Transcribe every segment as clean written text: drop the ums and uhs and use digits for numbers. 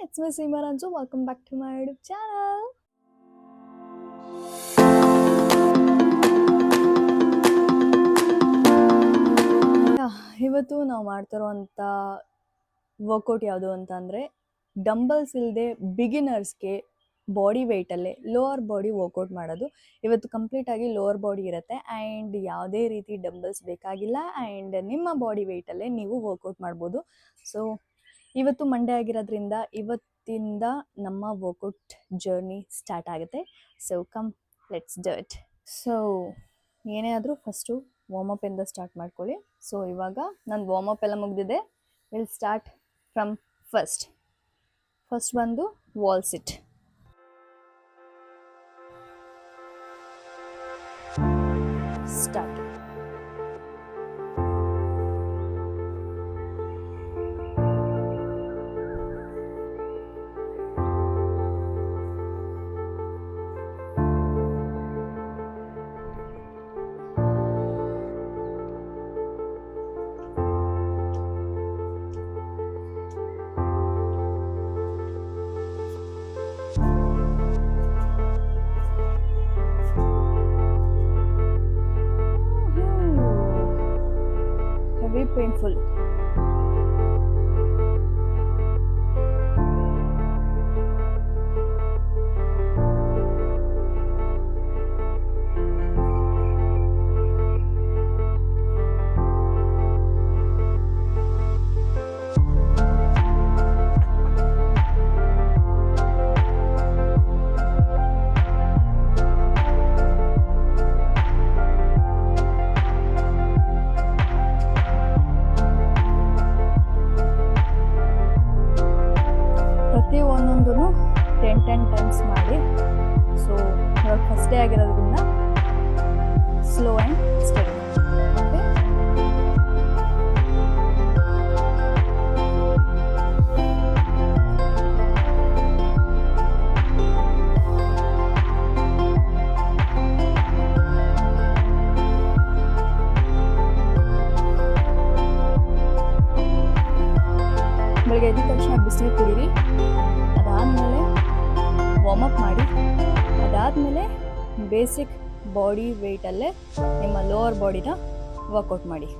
it's me Seema Ranju. Welcome back to my YouTube channel. ಇವತ್ತು ನಾವು ಮಾಡ್ತಿರುವಂಥ workout ಯಾವುದು ಅಂತ ಅಂದರೆ ಡಂಬಲ್ಸ್ ಇಲ್ಲದೆ ಬಿಗಿನರ್ಸ್ಗೆ ಬಾಡಿ ವೆಯ್ಟಲ್ಲೇ ಲೋವರ್ ಬಾಡಿ ವರ್ಕೌಟ್ ಮಾಡೋದು. ಇವತ್ತು ಕಂಪ್ಲೀಟಾಗಿ ಲೋವರ್ ಬಾಡಿ ಇರುತ್ತೆ ಆ್ಯಂಡ್ ಯಾವುದೇ ರೀತಿ ಡಂಬಲ್ಸ್ ಬೇಕಾಗಿಲ್ಲ ಆ್ಯಂಡ್ ನಿಮ್ಮ ಬಾಡಿ ವೆಯ್ಟಲ್ಲೇ ನೀವು ವರ್ಕೌಟ್ ಮಾಡ್ಬೋದು. ಸೊ ಇವತ್ತು ಮಂಡೇ ಆಗಿರೋದ್ರಿಂದ ಇವತ್ತಿಂದ ನಮ್ಮ ವರ್ಕೌಟ್ ಜರ್ನಿ ಸ್ಟಾರ್ಟ್ ಆಗುತ್ತೆ. So come let's do it. So ಏನೇ ಆದರೂ ಫಸ್ಟು ವಾರ್ಮಪ್ಪಿಂದ ಸ್ಟಾರ್ಟ್ ಮಾಡ್ಕೊಳ್ಳಿ. ಸೊ ಇವಾಗ ನನ್ನ ವಾರ್ಮಪ್ ಎಲ್ಲ ಮುಗಿದಿದೆ. ವಿಲ್ ಸ್ಟಾರ್ಟ್ ಫ್ರಮ್ ಫಸ್ಟ್ ಬಂದು ವಾಲ್ ಸಿಟ್. ಸ್ಟಾರ್ಟ್. Very painful. ಪ್ರತಿ ಒಂದೊಂದೂ 10 ಟೈಮ್ಸ್ ಮಾಡಿ. ಸೊ ಇವಾಗ ಫಸ್ಟ್ ಡೇ ಆಗಿರೋದ್ರಿಂದ ಸ್ಲೋ ಆ್ಯಂಡ್ ಸ್ಟಡಿ. ಓಕೆ, ಬೆಳಗ್ಗೆ ಎದ್ದ ತಕ್ಷಣ ಬಿಸಿನೀರು ಕುಡೀರಿ. ಅದಾದಮೇಲೆ ವಾರ್ಮಪ್ ಮಾಡಿ. ಅದಾದಮೇಲೆ ಬೇಸಿಕ್ ಬಾಡಿ ವೆಯ್ಟಲ್ಲೇ ನಿಮ್ಮ ಲೋವರ್ ಬಾಡಿನ ವರ್ಕೌಟ್ ಮಾಡಿ.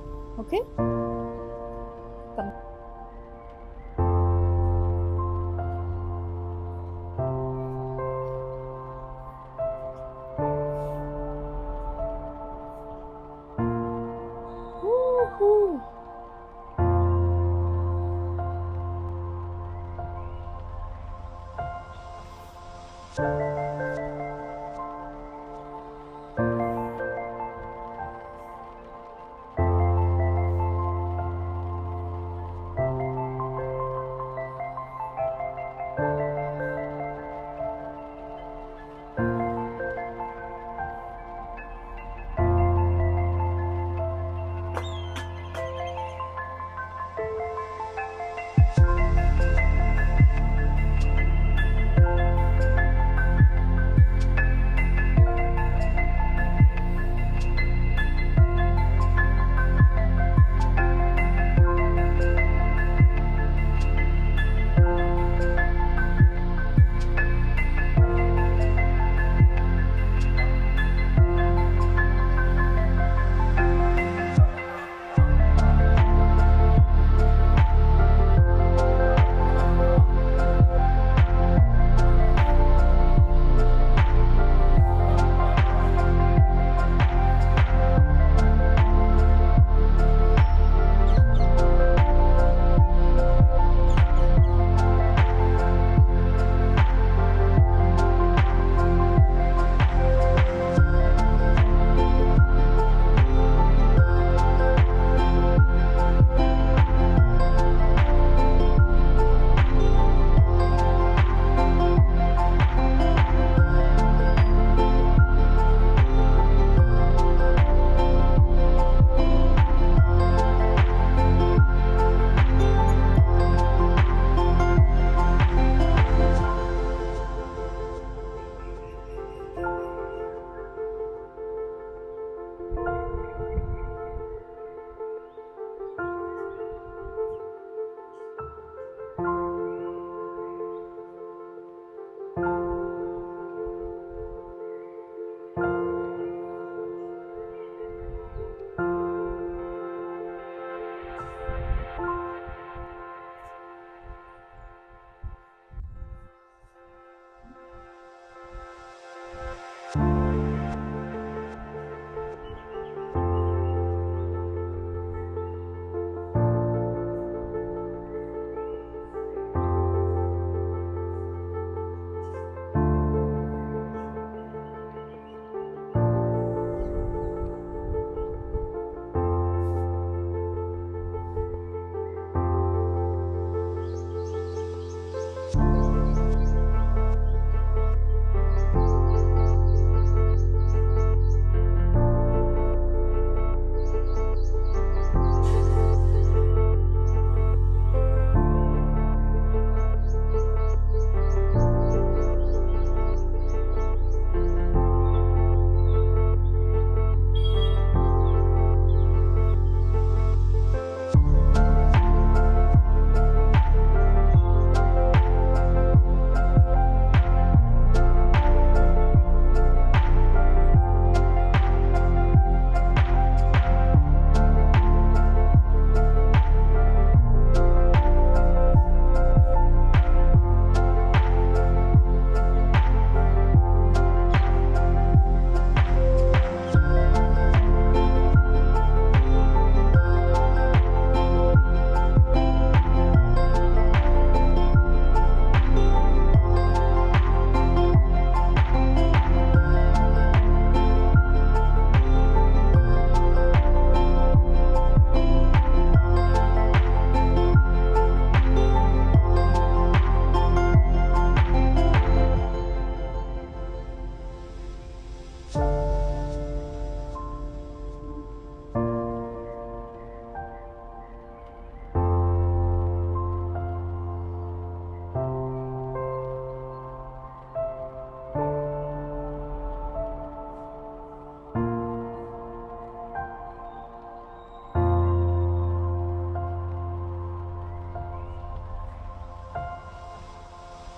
Okay,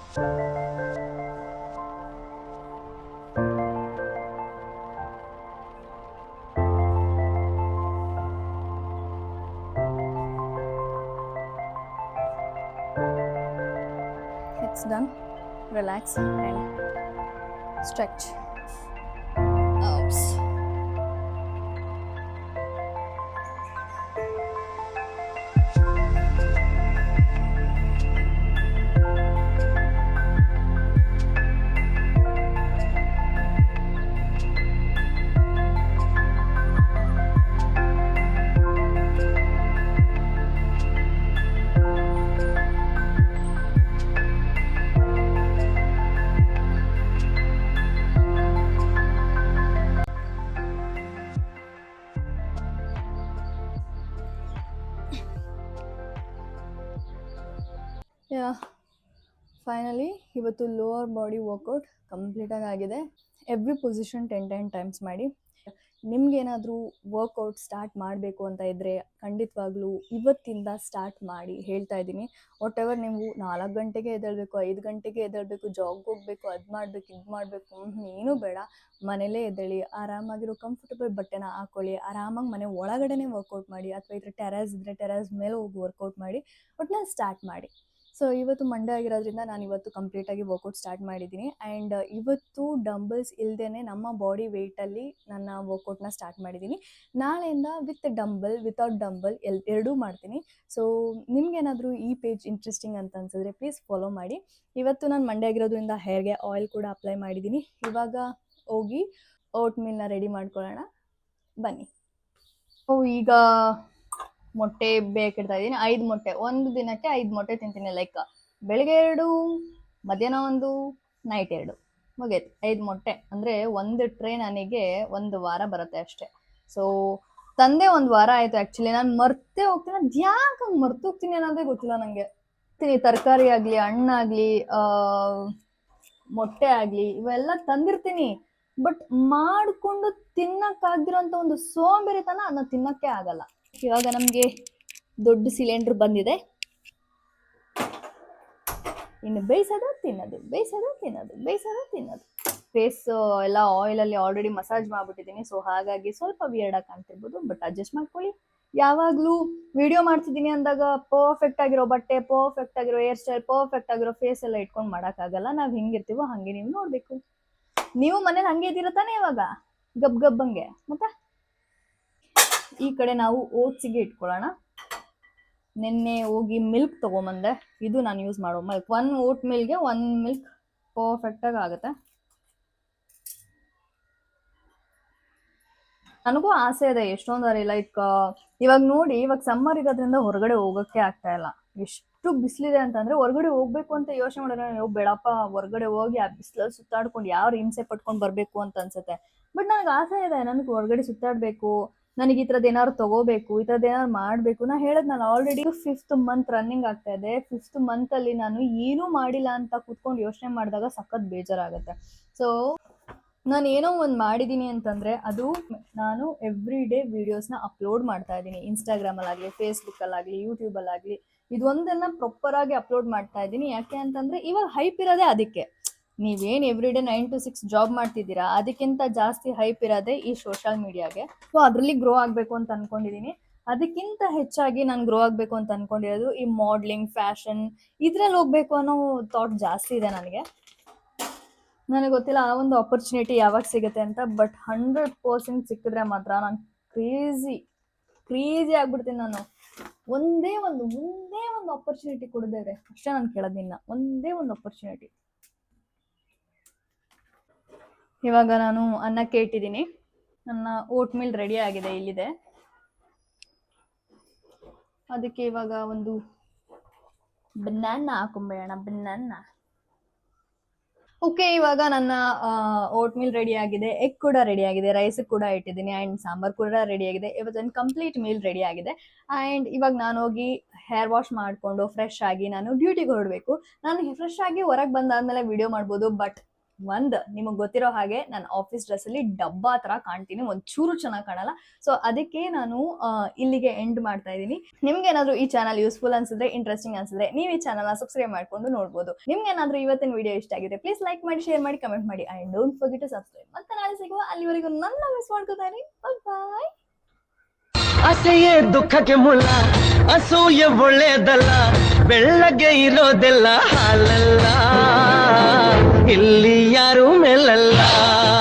It's done. Relax and stretch. Oops. Yeah finally ಇವತ್ತು ಲೋವರ್ ಬಾಡಿ ವರ್ಕೌಟ್ ಕಂಪ್ಲೀಟಾಗಿ ಆಗಿದೆ. ಎವ್ರಿ ಪೊಸಿಷನ್ 10 ಟೈಮ್ಸ್ ಮಾಡಿ. ನಿಮ್ಗೇನಾದರೂ ವರ್ಕೌಟ್ ಸ್ಟಾರ್ಟ್ ಮಾಡಬೇಕು ಅಂತ ಇದ್ದರೆ ಖಂಡಿತವಾಗ್ಲೂ ಇವತ್ತಿಂದ ಸ್ಟಾರ್ಟ್ ಮಾಡಿ, ಹೇಳ್ತಾ ಇದ್ದೀನಿ. ವಾಟ್ ಎವರ್ ನೀವು 4 ಗಂಟೆಗೆ ಎದ್ದೇಳಬೇಕು, 5 ಗಂಟೆಗೆ ಎದ್ದೇಳಬೇಕು, ಜಾಗ್ ಹೋಗಬೇಕು, ಅದು ಮಾಡಬೇಕು, ಇದು ಮಾಡಬೇಕು, ಏನೂ ಬೇಡ. ಮನೇಲೇ ಎದ್ದೇಳಿ, ಆರಾಮಾಗಿರೋ ಕಂಫರ್ಟಬಲ್ ಬಟ್ಟೆನ ಹಾಕ್ಕೊಳ್ಳಿ, ಆರಾಮಾಗಿ ಮನೆ ಒಳಗಡೆನೇ ವರ್ಕೌಟ್ ಮಾಡಿ, ಅಥವಾ ಇದ್ರೆ ಟೆರೇಸ್ ಇದ್ದರೆ ಟೆರೇಸ್ ಮೇಲೆ ಹೋಗಿ ವರ್ಕೌಟ್ ಮಾಡಿ, ಒಟ್ನಲ್ಲಿ ಸ್ಟಾರ್ಟ್ ಮಾಡಿ. ಸೊ ಇವತ್ತು ಮಂಡೇ ಆಗಿರೋದ್ರಿಂದ ನಾನು ಇವತ್ತು ಕಂಪ್ಲೀಟಾಗಿ ವರ್ಕೌಟ್ ಸ್ಟಾರ್ಟ್ ಮಾಡಿದ್ದೀನಿ. ಆ್ಯಂಡ್ ಇವತ್ತು ಡಂಬಲ್ಸ್ ಇಲ್ಲದೇ ನಮ್ಮ ಬಾಡಿ ವೆಯ್ಟಲ್ಲಿ ನನ್ನ ವರ್ಕೌಟ್ನ ಸ್ಟಾರ್ಟ್ ಮಾಡಿದ್ದೀನಿ. ನಾಳೆಯಿಂದ ವಿತ್ ಡಂಬಲ್ ವಿತೌಟ್ ಡಂಬಲ್ ಎರಡೂ ಮಾಡ್ತೀನಿ. ಸೊ ನಿಮ್ಗೇನಾದರೂ ಈ ಪೇಜ್ ಇಂಟ್ರೆಸ್ಟಿಂಗ್ ಅಂತ ಅನ್ಸಿದ್ರೆ ಪ್ಲೀಸ್ ಫಾಲೋ ಮಾಡಿ. ಇವತ್ತು ನಾನು ಮಂಡೇ ಆಗಿರೋದ್ರಿಂದ ಹೇರ್ಗೆ ಆಯಿಲ್ ಕೂಡ ಅಪ್ಲೈ ಮಾಡಿದ್ದೀನಿ. ಇವಾಗ ಹೋಗಿ ಓಟ್ ಮೀಲ್ನ ರೆಡಿ ಮಾಡ್ಕೊಳ್ಳೋಣ, ಬನ್ನಿ. ಈಗ ಮೊಟ್ಟೆ ಬೇಕಿಡ್ತಾ ಇದ್ದೀನಿ. 5 ಮೊಟ್ಟೆ, ಒಂದು ದಿನಕ್ಕೆ 5 ಮೊಟ್ಟೆ ತಿಂತೀನಿ. ಲೈಕ್ ಬೆಳಿಗ್ಗೆ 2, ಮಧ್ಯಾಹ್ನ 1, ನೈಟ್ 2, ಮುಗಿಯಿತು 5 ಮೊಟ್ಟೆ. ಅಂದರೆ ಒಂದು ಟ್ರೇ ನನಗೆ 1 ವಾರ ಬರುತ್ತೆ ಅಷ್ಟೇ. ಸೊ ತಂದೆ 1 ವಾರ ಆಯಿತು. ಆ್ಯಕ್ಚುಲಿ ನಾನು ಮರ್ತೇ ಹೋಗ್ತೀನಿ, ಅದು ಯಾಕೆ ಹಂಗೆ ಮರ್ತು ಹೋಗ್ತೀನಿ ಅನ್ನೋದೇ ಗೊತ್ತಿಲ್ಲ ನನಗೆ. ತರಕಾರಿ ಆಗಲಿ, ಹಣ್ಣಾಗಲಿ, ಮೊಟ್ಟೆ ಆಗಲಿ ಇವೆಲ್ಲ ತಂದಿರ್ತೀನಿ, ಬಟ್ ಮಾಡಿಕೊಂಡು ತಿನ್ನಕ್ಕಾಗಿರೋಂಥ ಒಂದು ಸೋಂಬೇರಿತನ ಅದನ್ನ ತಿನ್ನೋಕ್ಕೆ ಆಗಲ್ಲ. ಇವಾಗ ನಮಗೆ ದೊಡ್ಡ ಸಿಲಿಂಡರ್ ಬಂದಿದೆ, ಇನ್ನು ಬೇಯಿಸೋದು ತಿನ್ನೋದು, ಬೇಯಿಸೋದು ತಿನ್ನೋದು, ಬೇಯಿಸೋದು ತಿನ್ನೋದು. ಫೇಸ್ ಎಲ್ಲ ಆಯಿಲಲ್ಲಿ ಆಲ್ರೆಡಿ ಮಸಾಜ್ ಮಾಡಿಬಿಟ್ಟಿದ್ದೀನಿ. ಸೊ ಹಾಗಾಗಿ ಸ್ವಲ್ಪ ವಿಯರ್ಡಾಗಿ ಕಾಣ್ತಿರ್ಬೋದು, ಬಟ್ ಅಡ್ಜಸ್ಟ್ ಮಾಡ್ಕೊಳ್ಳಿ. ಯಾವಾಗಲೂ ವಿಡಿಯೋ ಮಾಡ್ತಿದ್ದೀನಿ ಅಂದಾಗ ಪರ್ಫೆಕ್ಟ್ ಆಗಿರೋ ಬಟ್ಟೆ, ಪರ್ಫೆಕ್ಟ್ ಆಗಿರೋ ಹೇರ್ ಸ್ಟೈಲ್, ಪರ್ಫೆಕ್ಟ್ ಆಗಿರೋ ಫೇಸ್ ಎಲ್ಲ ಇಟ್ಕೊಂಡು ಮಾಡೋಕ್ಕಾಗಲ್ಲ. ನಾವು ಹೆಂಗಿರ್ತೀವೋ ಹಾಗೆ ನೀವು ನೋಡಬೇಕು. ನೀವು ಮನೇಲಿ ಹಂಗೆ ಇದ್ದೀರ ತಾನೇ ಇವಾಗ, ಗಬ್ಬಂಗೆ. ಮತ್ತೆ ಈ ಕಡೆ ನಾವು ಓಟ್ಸಿಗೆ ಇಟ್ಕೊಳ್ಳೋಣ. ನಿನ್ನೆ ಹೋಗಿ ಮಿಲ್ಕ್ ತೊಗೊಂಬಂದೆ. ಇದು ನಾನು ಯೂಸ್ ಮಾಡೋ ಮಿಲ್ಕ್. 1 ಓಟ್ ಮಿಲ್ಗೆ 1 ಮಿಲ್ಕ್ ಪರ್ಫೆಕ್ಟಾಗಿ ಆಗುತ್ತೆ. ನನಗೂ ಆಸೆ ಇದೆ ಎಷ್ಟೊಂದಾರಿ. ಲೈಕ್ ಇವಾಗ ನೋಡಿ, ಇವಾಗ ಸಮ್ಮರ್ ಇರೋದ್ರಿಂದ ಹೊರಗಡೆ ಹೋಗೋಕ್ಕೆ ಆಗ್ತಾ ಇಲ್ಲ. ಎಷ್ಟು ಬಿಸಿಲಿದೆ ಅಂತಂದ್ರೆ ಹೊರಗಡೆ ಹೋಗ್ಬೇಕು ಅಂತ ಯೋಚನೆ ಮಾಡಿದ್ರೆ ನೀವು ಬೇಡಪ್ಪ, ಹೊರಗಡೆ ಹೋಗಿ ಆ ಬಿಸಿಲಲ್ಲಿ ಸುತ್ತಾಡ್ಕೊಂಡು ಯಾವ ಹಿಂಸೆ ಪಟ್ಕೊಂಡು ಬರಬೇಕು ಅಂತ ಅನ್ಸುತ್ತೆ. ಬಟ್ ನನಗೆ ಆಸೆ ಇದೆ, ನನಗೆ ಹೊರಗಡೆ ಸುತ್ತಾಡಬೇಕು, ನನಗೆ ಈ ಥರದ್ದು ಏನಾದ್ರು ತಗೋಬೇಕು, ಈ ಥರದ್ದು ಏನಾದ್ರು ಮಾಡಬೇಕು. ನಾನು ಹೇಳಿದ್ನಲ್ಲ, ಆಲ್ರೆಡಿ 5th ಮಂತ್ ರನ್ನಿಂಗ್ ಆಗ್ತಾ ಇದೆ. 5th ಮಂತಲ್ಲಿ ನಾನು ಏನೂ ಮಾಡಿಲ್ಲ ಅಂತ ಕೂತ್ಕೊಂಡು ಯೋಚನೆ ಮಾಡಿದಾಗ ಸಖತ್ ಬೇಜಾರಾಗುತ್ತೆ. ಸೊ ನಾನು ಏನೋ ಒಂದು ಮಾಡಿದ್ದೀನಿ ಅಂತಂದರೆ ಅದು ನಾನು ಎವ್ರಿ ಡೇ ವೀಡಿಯೋಸ್ನ ಅಪ್ಲೋಡ್ ಮಾಡ್ತಾ ಇದ್ದೀನಿ. ಇನ್ಸ್ಟಾಗ್ರಾಮಲ್ಲಾಗಲಿ, ಫೇಸ್ಬುಕ್ಕಲ್ಲಾಗಲಿ, ಯೂಟ್ಯೂಬಲ್ಲಾಗಲಿ ಇದೊಂದನ್ನು ಪ್ರಾಪರಾಗಿ ಅಪ್ಲೋಡ್ ಮಾಡ್ತಾ ಇದ್ದೀನಿ. ಯಾಕೆ ಅಂತಂದರೆ ಇವಾಗ ಹೈಪ್ ಇರೋದೇ ಅದಕ್ಕೆ. ನೀವೇನು ಎವ್ರಿ ಡೇ 9 to 6 ಜಾಬ್ ಮಾಡ್ತಿದ್ದೀರಾ, ಅದಕ್ಕಿಂತ ಜಾಸ್ತಿ ಹೈಪ್ ಇರೋದೇ ಈ ಸೋಷಿಯಲ್ ಮೀಡಿಯಾಗೆ. ಸೊ ಅದರಲ್ಲಿ ಗ್ರೋ ಆಗಬೇಕು ಅಂತ ಅಂದ್ಕೊಂಡಿದ್ದೀನಿ. ಅದಕ್ಕಿಂತ ಹೆಚ್ಚಾಗಿ ನಾನು ಗ್ರೋ ಆಗಬೇಕು ಅಂತ ಅಂದ್ಕೊಂಡಿರೋದು ಈ ಮಾಡ್ಲಿಂಗ್, ಫ್ಯಾಷನ್ ಇದ್ರಲ್ಲಿ ಹೋಗಬೇಕು ಅನ್ನೋ ಥಾಟ್ ಜಾಸ್ತಿ ಇದೆ ನನಗೆ. ನನಗೆ ಗೊತ್ತಿಲ್ಲ ಆ ಒಂದು ಆಪರ್ಚುನಿಟಿ ಯಾವಾಗ ಸಿಗುತ್ತೆ ಅಂತ, ಬಟ್ 100% ಸಿಕ್ಕಿದ್ರೆ ಮಾತ್ರ ನಾನು ಕ್ರೇಜಿ ಆಗ್ಬಿಡ್ತೀನಿ. ನಾನು ಒಂದೇ ಒಂದು ಆಪರ್ಚುನಿಟಿ ಕೊಡದೇವ್ರೆ ಅಷ್ಟೇ ನಾನು ಕೇಳೋದಿನ್ನ, ಒಂದೇ ಒಂದು ಆಪರ್ಚುನಿಟಿ. ಇವಾಗ ನಾನು ಅನ್ನಕ್ಕೆ ಇಟ್ಟಿದ್ದೀನಿ. ನನ್ನ ಓಟ್ ಮೀಲ್ ರೆಡಿ ಆಗಿದೆ, ಇಲ್ಲಿದೆ. ಅದಕ್ಕೆ ಇವಾಗ ಒಂದು ಬನಾನಾ ಹಾಕೊಂಬೇಡ, ಬನಾನಾ. ಓಕೆ, ಇವಾಗ ನನ್ನ ಓಟ್ ಮೀಲ್ ರೆಡಿ ಆಗಿದೆ, ಎಗ್ ಕೂಡ ರೆಡಿ ಆಗಿದೆ, ರೈಸ್ ಕೂಡ ಇಟ್ಟಿದ್ದೀನಿ, ಆ್ಯಂಡ್ ಸಾಂಬಾರ್ ಕೂಡ ರೆಡಿ ಆಗಿದೆ. ಇವತ್ತೊಂದು ಕಂಪ್ಲೀಟ್ ಮೀಲ್ ರೆಡಿ ಆಗಿದೆ. ಆ್ಯಂಡ್ ಇವಾಗ ನಾನು ಹೋಗಿ ಹೇರ್ ವಾಶ್ ಮಾಡಿಕೊಂಡು ಫ್ರೆಶ್ ಆಗಿ ನಾನು ಡ್ಯೂಟಿಗೆ ಹೊರಡಬೇಕು. ನಾನು ಫ್ರೆಶ್ ಆಗಿ ಹೊರಗೆ ಬಂದಾದ್ಮೇಲೆ ವಿಡಿಯೋ ಮಾಡ್ಬೋದು, ಬಟ್ ನಿಮಗ್ ಗೊತ್ತಿರೋ ಹಾಗೆ ನಾನು ಆಫೀಸ್ ಡ್ರೆಸ್ ಅಲ್ಲಿ ಡಬ್ಬಾ ತರ ಕಾಣ್ತೀನಿ, ಒಂಚೂರು ಚೆನ್ನಾಗಿ ಕಾಣಲ್ಲ. ಸೊ ಅದಕ್ಕೆ ನಾನು ಇಲ್ಲಿಗೆ ಎಂಡ್ ಮಾಡ್ತಾ ಇದ್ದೀನಿ. ನಿಮ್ಗೆ ಏನಾದ್ರು ಈ ಚಾನಲ್ ಯೂಸ್ಫುಲ್ ಅನ್ಸಿದ್ರೆ, ಇಂಟ್ರೆಸ್ಟಿಂಗ್ ಅನ್ಸಿದ್ರೆ ನೀವು ಈ ಚಾನಲ್ ನ ಸಬ್ಸ್ಕ್ರೈಬ್ ಮಾಡ್ಕೊಂಡು ನೋಡ್ಬೋದು. ನಿಮ್ಗೆ ಏನಾದ್ರು ಇವತ್ತಿನ ವಿಡಿಯೋ ಇಷ್ಟ ಆಗಿದೆ ಪ್ಲೀಸ್ ಲೈಕ್ ಮಾಡಿ, ಶೇರ್ ಮಾಡಿ, ಕಮೆಂಟ್ ಮಾಡಿ, and don't forget to subscribe. ಮತ್ತೆ ನಾಳೆ ಸಿಗುವ, ಅಲ್ಲಿವರೆಗೂ ನನ್ನ ಮಿಸ್ ಮಾಡ್ಕೋತಾರೆ. ಬಾಯ್. ಆಸೆಯೇ ದುಃಖಕ್ಕೆ ಮೂಲ, ಅಸೂಯೆ ಒಳ್ಳೇದಲ್ಲ, ಬೆಳ್ಳಗೆ ಇರೋದೆಲ್ಲ ಹಾಲಲ್ಲ, ಇಲ್ಲಿ ಯಾರು ಮೇಲಲ್ಲ.